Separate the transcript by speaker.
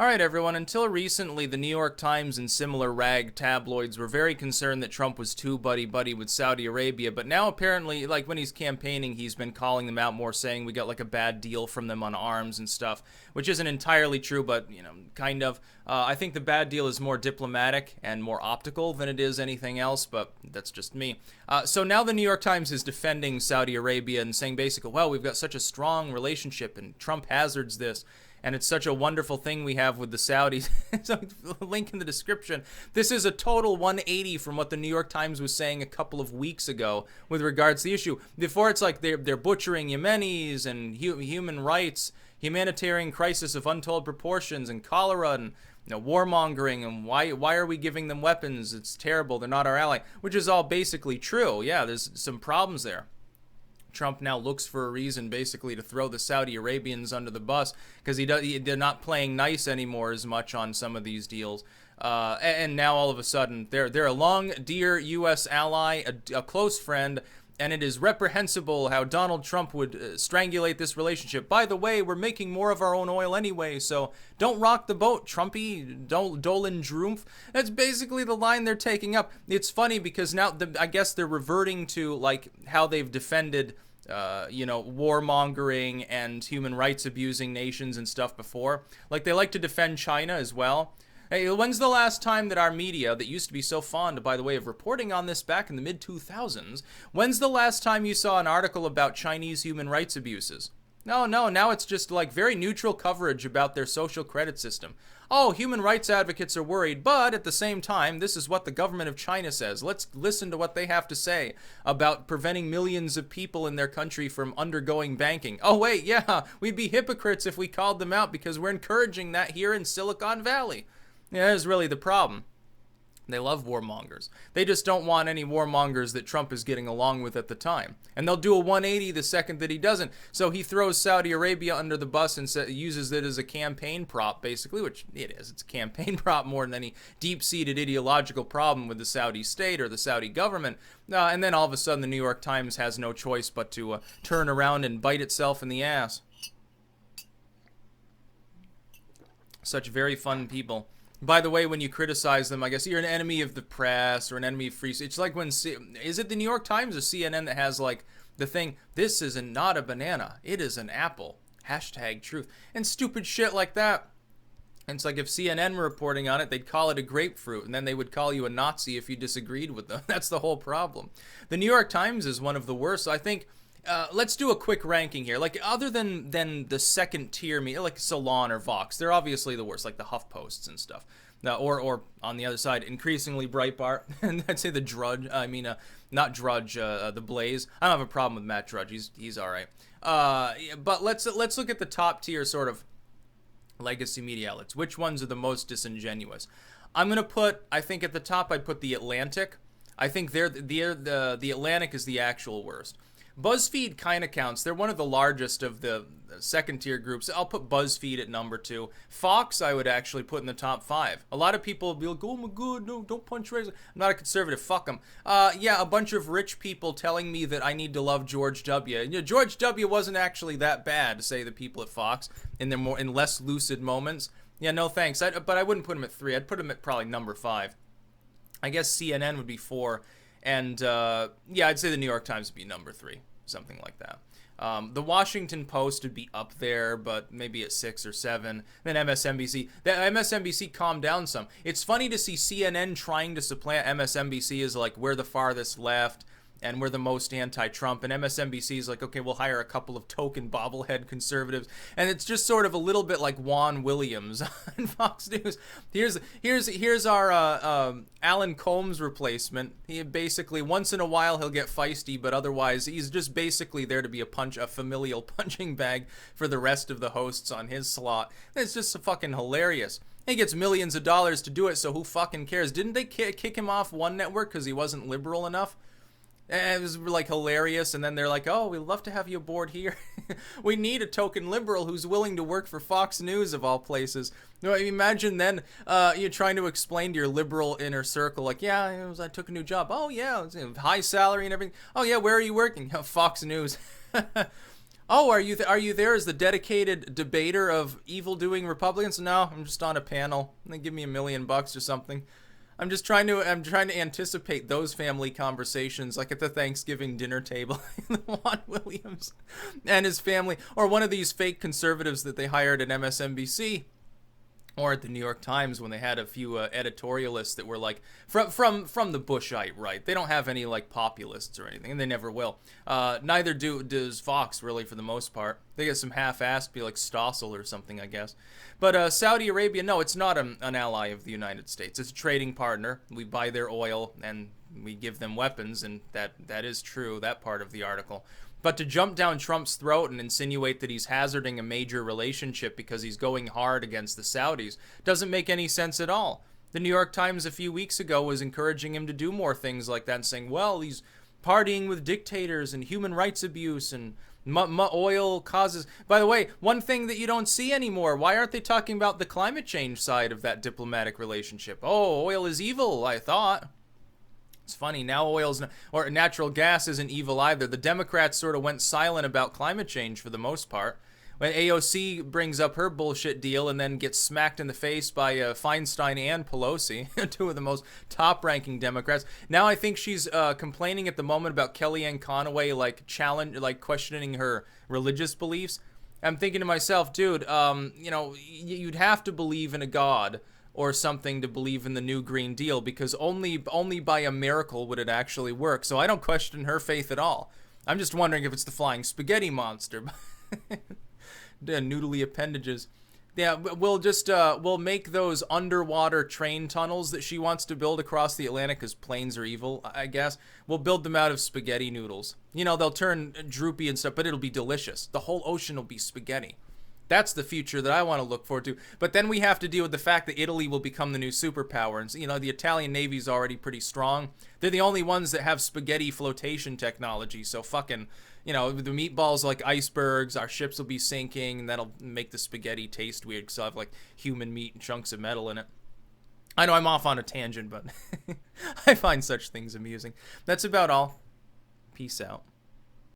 Speaker 1: All right, everyone. Until recently, the New York Times and similar rag tabloids were very concerned that Trump was too buddy-buddy with Saudi Arabia. But now, apparently, like when he's campaigning, he's been calling them out more, saying we got like a bad deal from them on arms and stuff, which isn't entirely true, but, you know, kind of. I think the bad deal is more diplomatic and more optical than it is anything else, but that's just me. So now the New York Times is defending Saudi Arabia and saying basically, well, we've got such a strong relationship and Trump hazards this. And it's such a wonderful thing we have with the Saudis. So, link in the description. This is a total 180 from what the New York Times was saying a couple of weeks ago with regards to the issue. Before, it's like they're butchering Yemenis and human rights, humanitarian crisis of untold proportions, and cholera, and warmongering, and why are we giving them weapons? It's terrible. They're not our ally, which is all basically true. Yeah, there's some problems there. Trump now looks for a reason basically to throw the Saudi Arabians under the bus because they're not playing nice anymore as much on some of these deals. And now all of a sudden they're a long, dear U.S. ally, a close friend, and it is reprehensible how Donald Trump would strangulate this relationship. By the way, we're making more of our own oil anyway, so don't rock the boat, Trumpy, Dolan Drumpf. That's basically the line they're taking up. It's funny because now I guess they're reverting to like how they've defended warmongering and human rights abusing nations and stuff before. Like they like to defend China as well. Hey, when's the last time that our media, that used to be so fond, by the way, of reporting on this back in the mid-2000s, when's the last time you saw an article about Chinese human rights abuses? No, now it's just like very neutral coverage about their social credit system. Oh, human rights advocates are worried, but at the same time, this is what the government of China says. Let's listen to what they have to say about preventing millions of people in their country from undergoing banking. Oh, wait, yeah, we'd be hypocrites if we called them out because we're encouraging that here in Silicon Valley. Yeah, that is really the problem. They love warmongers. They just don't want any warmongers that Trump is getting along with at the time. And they'll do a 180 the second that he doesn't. So he throws Saudi Arabia under the bus and uses it as a campaign prop, basically, which it is. It's a campaign prop more than any deep-seated ideological problem with the Saudi state or the Saudi government. And then all of a sudden the New York Times has no choice but to turn around and bite itself in the ass. Such very fun people. By the way, when you criticize them, I guess you're an enemy of the press or an enemy of free speech. It's like when, is it the New York Times or CNN that has like the thing, this is not a banana, it is an apple, #truth, and stupid shit like that. And it's like if CNN were reporting on it, they'd call it a grapefruit, and then they would call you a Nazi if you disagreed with them. That's the whole problem. The New York Times is one of the worst. I think, let's do a quick ranking here. Like, other than the second tier media, like Salon or Vox, they're obviously the worst, like the HuffPosts and stuff. Or on the other side, increasingly Breitbart, and I'd say the Drudge. Not Drudge, the Blaze. I don't have a problem with Matt Drudge. He's all right. But let's look at the top tier sort of legacy media outlets. Which ones are the most disingenuous? I'm gonna put. I think at the top I'd put the Atlantic. I think the Atlantic is the actual worst. BuzzFeed kind of counts. They're one of the largest of the second-tier groups. I'll put BuzzFeed at number 2. Fox, I would actually put in the top 5. A lot of people will be like, oh my god, no, don't punch raisins. I'm not a conservative, fuck them. Yeah, a bunch of rich people telling me that I need to love George W. You know, George W. wasn't actually that bad, say the people at Fox, in less lucid moments. Yeah, no thanks. But I wouldn't put him at 3. I'd put him at probably number 5. I guess CNN would be 4. And, yeah, I'd say the New York Times would be number 3, something like that. The Washington Post would be up there, but maybe at 6 or 7. Then MSNBC. The MSNBC calmed down some. It's funny to see CNN trying to supplant MSNBC as, like, we're the farthest left, and we're the most anti-Trump, and MSNBC is like, okay, we'll hire a couple of token bobblehead conservatives, and it's just sort of a little bit like Juan Williams on Fox News. Here's our Alan Combs replacement. He basically, once in a while, he'll get feisty, but otherwise, he's just basically there to be a familial punching bag for the rest of the hosts on his slot. It's just fucking hilarious. He gets millions of dollars to do it, so who fucking cares? Didn't they kick him off one network because he wasn't liberal enough? And it was like hilarious, and then they're like, oh, we'd love to have you aboard here. We need a token liberal who's willing to work for Fox News, of all places. No, imagine then you're trying to explain to your liberal inner circle, like, yeah, I took a new job. Oh, yeah, high salary and everything. Oh, yeah, where are you working? Fox News. Oh, are you there as the dedicated debater of evil-doing Republicans? No, I'm just on a panel. They give me $1,000,000 or something. I'm trying to anticipate those family conversations, like at the Thanksgiving dinner table. Juan Williams and his family, or one of these fake conservatives that they hired at MSNBC or at the New York Times when they had a few editorialists that were like from the Bushite right. They don't have any like populists or anything, and they never will. Neither does Fox, really, for the most part. They get some half-assed, be like Stossel or something, I guess. But Saudi Arabia, no, it's not an ally of the United States. It's a trading partner. We buy their oil and we give them weapons, and that is true, that part of the article. But to jump down Trump's throat and insinuate that he's hazarding a major relationship because he's going hard against the Saudis doesn't make any sense at all. The New York Times a few weeks ago was encouraging him to do more things like that and saying, well, he's partying with dictators and human rights abuse and oil causes. By the way, one thing that you don't see anymore, why aren't they talking about the climate change side of that diplomatic relationship? Oh, oil is evil, I thought. It's funny, now or natural gas isn't evil either. The Democrats sort of went silent about climate change for the most part. When AOC brings up her bullshit deal and then gets smacked in the face by Feinstein and Pelosi, two of the most top-ranking Democrats. Now I think she's complaining at the moment about Kellyanne Conway, like questioning her religious beliefs. I'm thinking to myself, dude, you'd have to believe in a god or something to believe in the new Green Deal, because only by a miracle would it actually work. So I don't question her faith at all. I'm just wondering if it's the flying spaghetti monster. The noodly appendages. Yeah, we'll make those underwater train tunnels that she wants to build across the Atlantic, because planes are evil, I guess. We'll build them out of spaghetti noodles. You know, they'll turn droopy and stuff, but it'll be delicious. The whole ocean will be spaghetti. That's the future that I want to look forward to. But then we have to deal with the fact that Italy will become the new superpower. And, you know, the Italian Navy's already pretty strong. They're the only ones that have spaghetti flotation technology. So fucking, you know, the meatballs like icebergs, our ships will be sinking, and that'll make the spaghetti taste weird because I'll have like human meat and chunks of metal in it. I know I'm off on a tangent, but I find such things amusing. That's about all. Peace out.